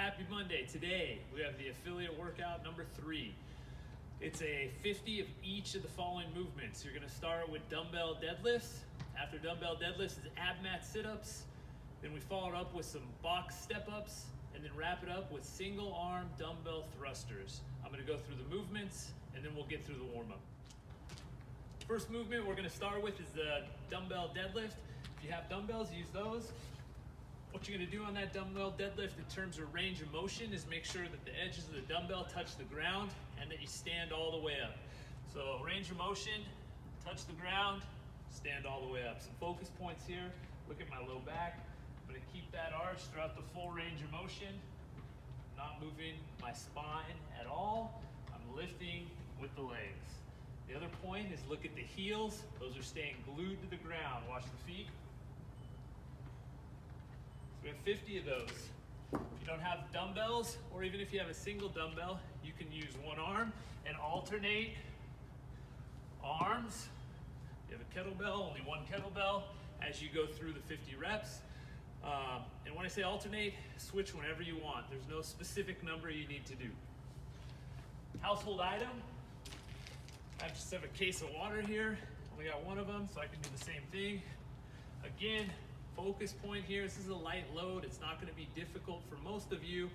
Happy Monday. Today we have the affiliate workout number 3. It's a 50 of each of the following movements. You're going to start with dumbbell deadlifts. After dumbbell deadlifts is AbMat Sit-ups. Then we follow it up with some box step-ups, and then wrap it up with single arm dumbbell thrusters. I'm going to go through the movements and then we'll get through the warm-up. First movement we're going to start with is the dumbbell deadlift. If you have dumbbells, use those. What you're going to do on that dumbbell deadlift in terms of range of motion is make sure that the edges of the dumbbell touch the ground and that you stand all the way up. So range of motion, touch the ground, stand all the way up. Some focus points here. Look at my low back. I'm going to keep that arch throughout the full range of motion. Not moving my spine at all. I'm lifting with the legs. The other point is look at the heels. Those are staying glued to the ground. Watch the feet. So we have 50 of those. If you don't have dumbbells, or even if you have a single dumbbell, you can use one arm and alternate arms. If you have a kettlebell, only one kettlebell as you go through the 50 reps. And when I say alternate, switch whenever you want. There's no specific number you need to do. Household item. I just have a case of water here. Only got one of them, so I can do the same thing. Again, focus point here. This is a light load. It's not going to be difficult for most of you,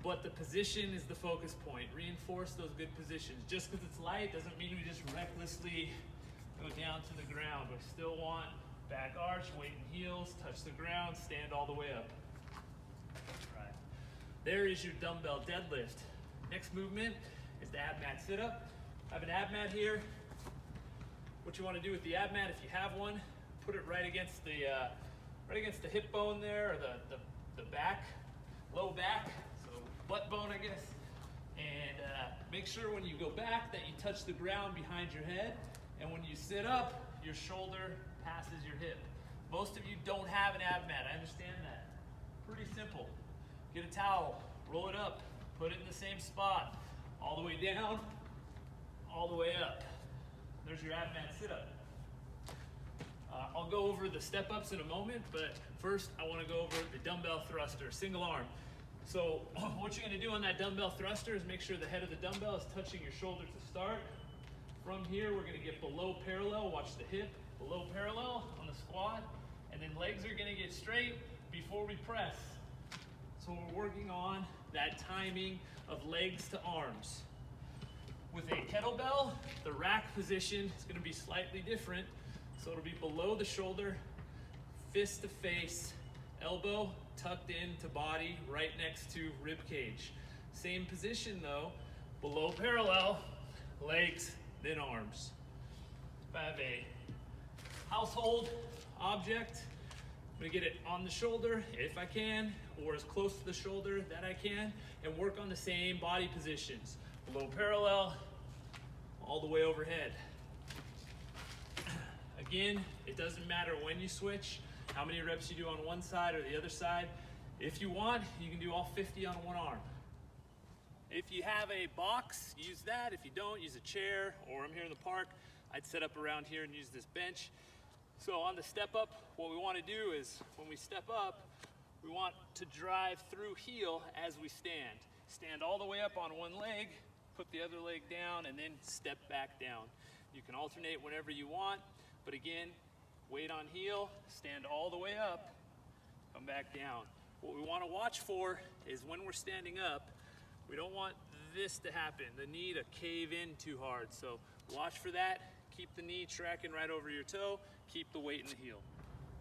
but the position is the focus point. Reinforce those good positions. Just because it's light doesn't mean we just recklessly go down to the ground. We still want back arch, weight and heels, touch the ground, stand all the way up. All right. There is your dumbbell deadlift. Next movement is the AbMat sit-up. I have an AbMat here. What you want to do with the AbMat, if you have one, put it right against the hip bone there, or the back, low back, so butt bone, I guess. And make sure when you go back that you touch the ground behind your head, and when you sit up, your shoulder passes your hip. Most of you don't have an AbMat. I understand that. Pretty simple. Get a towel, roll it up, put it in the same spot, all the way down, all the way up. There's your AbMat sit-up. I'll go over the step-ups in a moment, but first I want to go over the dumbbell thruster, single arm. So what you're going to do on that dumbbell thruster is make sure the head of the dumbbell is touching your shoulder to start. From here, we're going to get below parallel. Watch the hip, below parallel on the squat, and then legs are going to get straight before we press. So we're working on that timing of legs to arms. With a kettlebell, the rack position is going to be slightly different. So it'll be below the shoulder, fist to face, elbow tucked into body, right next to rib cage. Same position though, below parallel, legs, then arms. If I have a household object, I'm gonna get it on the shoulder if I can, or as close to the shoulder that I can, and work on the same body positions. Below parallel, all the way overhead. Again, it doesn't matter when you switch, how many reps you do on one side or the other side. If you want, you can do all 50 on one arm. If you have a box, use that. If you don't, use a chair, or I'm here in the park, I'd set up around here and use this bench. So on the step up, what we want to do is when we step up, we want to drive through heel as we stand. Stand all the way up on one leg, put the other leg down, and then step back down. You can alternate whenever you want, but again, weight on heel, stand all the way up, come back down. What we want to watch for is when we're standing up, we don't want this to happen, the knee to cave in too hard. So watch for that, keep the knee tracking right over your toe, keep the weight in the heel.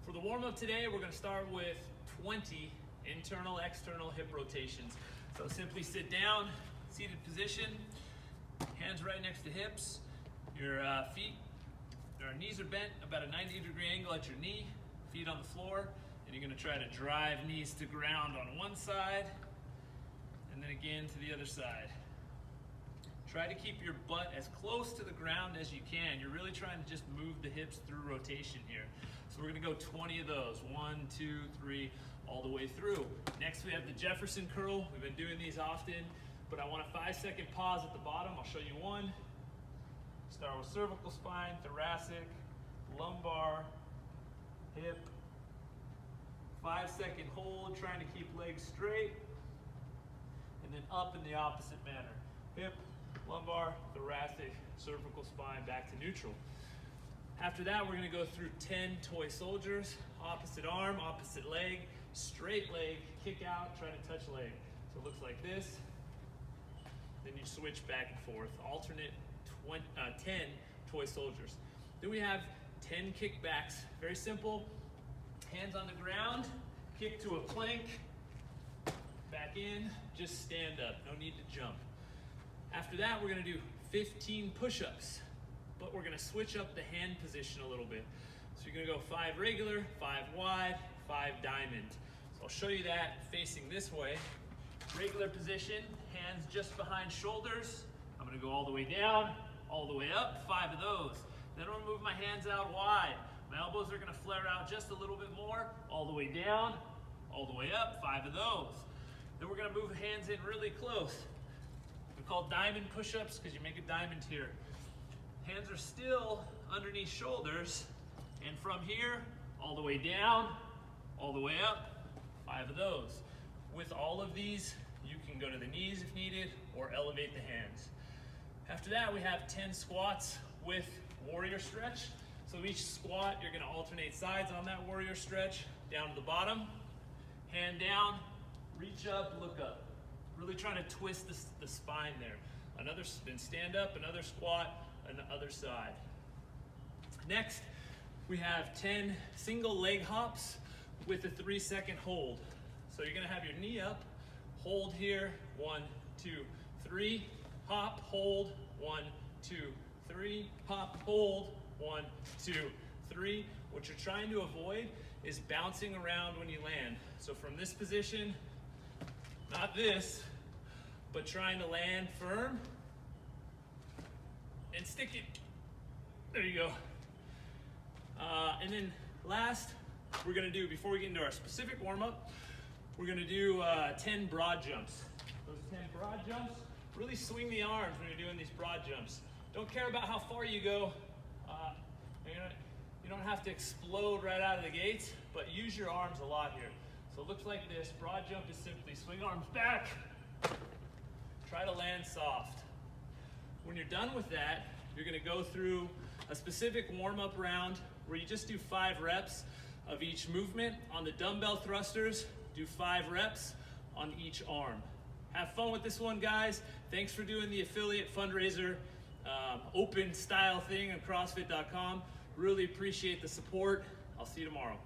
For the warm-up today, we're going to start with 20 internal, external hip rotations. So simply sit down, seated position, hands right next to hips, your feet, our knees are bent about a 90-degree angle at your knee, feet on the floor, and you're going to try to drive knees to ground on one side, and then again to the other side. Try to keep your butt as close to the ground as you can. You're really trying to just move the hips through rotation here. So we're going to go 20 of those. 1, 2, 3, all the way through. Next we have the Jefferson curl. We've been doing these often, but I want a 5-second pause at the bottom. I'll show you one. Start with cervical spine, thoracic, lumbar, hip. 5-second hold, trying to keep legs straight. and then up in the opposite manner. Hip, lumbar, thoracic, cervical spine, back to neutral. After that, we're gonna go through 10 toy soldiers, opposite arm, opposite leg, straight leg, kick out, try to touch leg. So it looks like this. Then you switch back and forth, alternate 10 toy soldiers. Then we have 10 kickbacks, very simple. Hands on the ground, kick to a plank, back in, just stand up, no need to jump. After that, we're gonna do 15 push-ups, but we're gonna switch up the hand position a little bit. So you're gonna go 5 regular, 5 wide, 5 diamond. So I'll show you that facing this way. Regular position, hands just behind shoulders. I'm gonna go all the way down, all the way up, 5 of those. Then I'm gonna move my hands out wide. My elbows are gonna flare out just a little bit more, all the way down, all the way up, 5 of those. Then we're gonna move hands in really close. They're called diamond push-ups because you make a diamond here. Hands are still underneath shoulders, and from here, all the way down, all the way up, 5 of those. With all of these, you can go to the knees if needed, or elevate the hands. After that, we have 10 squats with warrior stretch. So each squat, you're gonna alternate sides on that warrior stretch, down to the bottom, hand down, reach up, look up. Really trying to twist the spine there. Then stand up, another squat, on the other side. Next, we have 10 single leg hops with a 3-second hold. So you're gonna have your knee up, hold here, 1, 2, 3, hop, hold, 1, 2, 3, hop, hold, 1, 2, 3. What you're trying to avoid is bouncing around when you land. So from this position, not this, but trying to land firm and stick it. There you go. And then last, we're gonna do, before we get into our specific warm-up, we're gonna do 10 broad jumps. Those 10 broad jumps, really swing the arms when you're doing these broad jumps. Don't care about how far you go. You don't have to explode right out of the gates, but use your arms a lot here. So it looks like this. Broad jump is simply swing arms back, try to land soft. When you're done with that, you're gonna go through a specific warm-up round where you just do 5 reps of each movement. On the dumbbell thrusters, do 5 reps on each arm. Have fun with this one, guys. Thanks for doing the affiliate fundraiser open style thing on CrossFit.com. Really appreciate the support. I'll see you tomorrow.